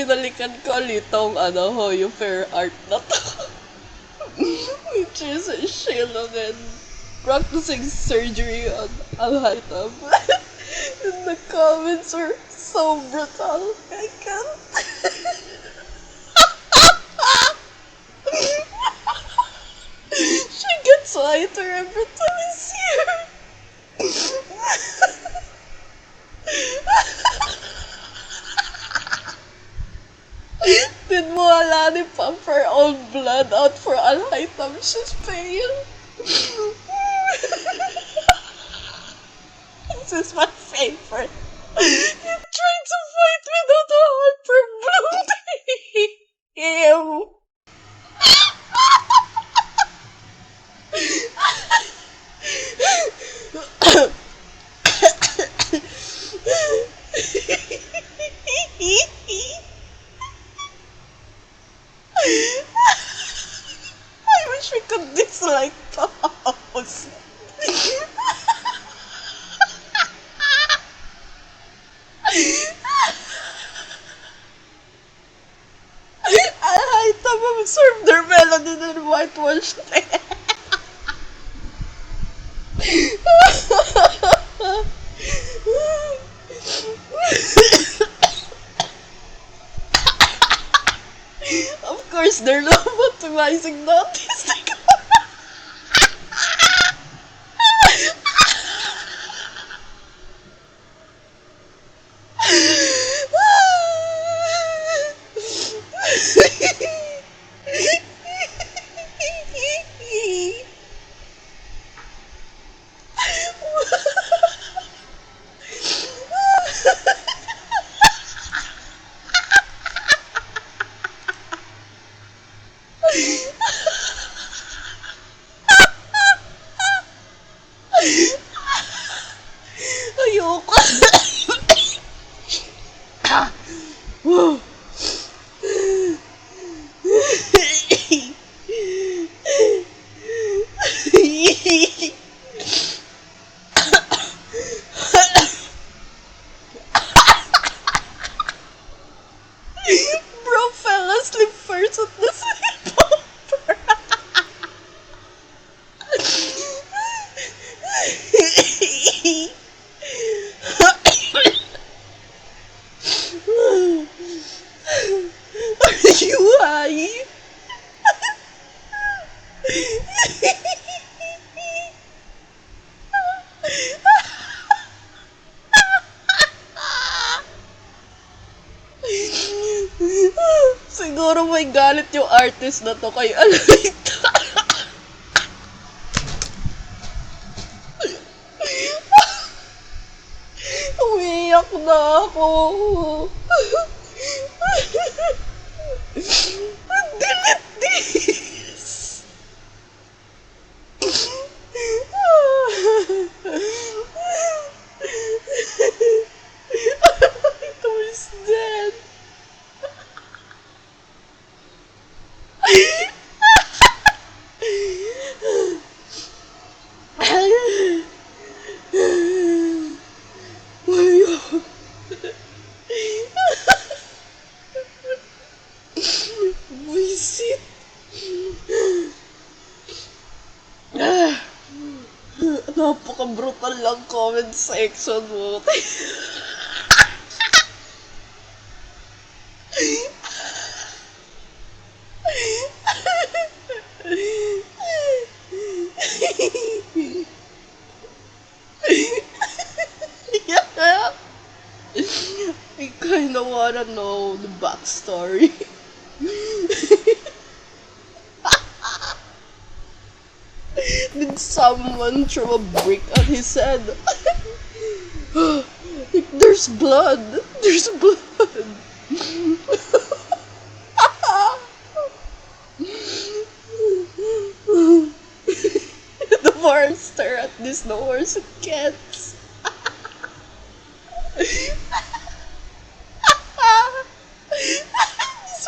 binalikan ko litong yung fair art na to. Which is Shilong and practicing surgery on Al-Haytham. And the comments are so brutal. I can't. She gets lighter every time I see her. Did Mualani pump her own blood out for Al-Haytham? She's pale. This is my favorite. You tried to fight without a heart for blood. Ew. I wish we could dislike pause. Al-Haytham absorbed their melanin and whitewashed it. Of course, they're lobotomizing the autistic. Ayoko. Bro fell asleep first at the sleepover. Are you high? Siguro may galit yung artist na to kay Alita. Umiyak na ako. Delete this. Alita is dead. Visit. Napaka-brutal lang comment section mo. Yeah. I kinda wanna know the backstory. Did someone throw a brick at his head? There's blood! There's blood! The more I stare at this, the worse it gets. This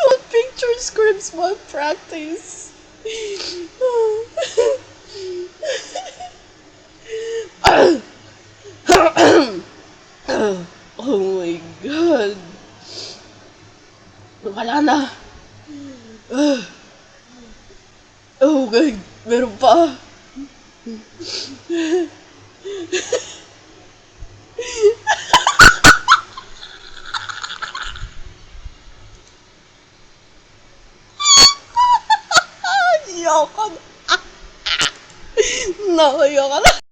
one picture scripts my practice. Oh my god. wala na. Oh, God. Meron pa. Iyak ka na. Nakaiyak ka na.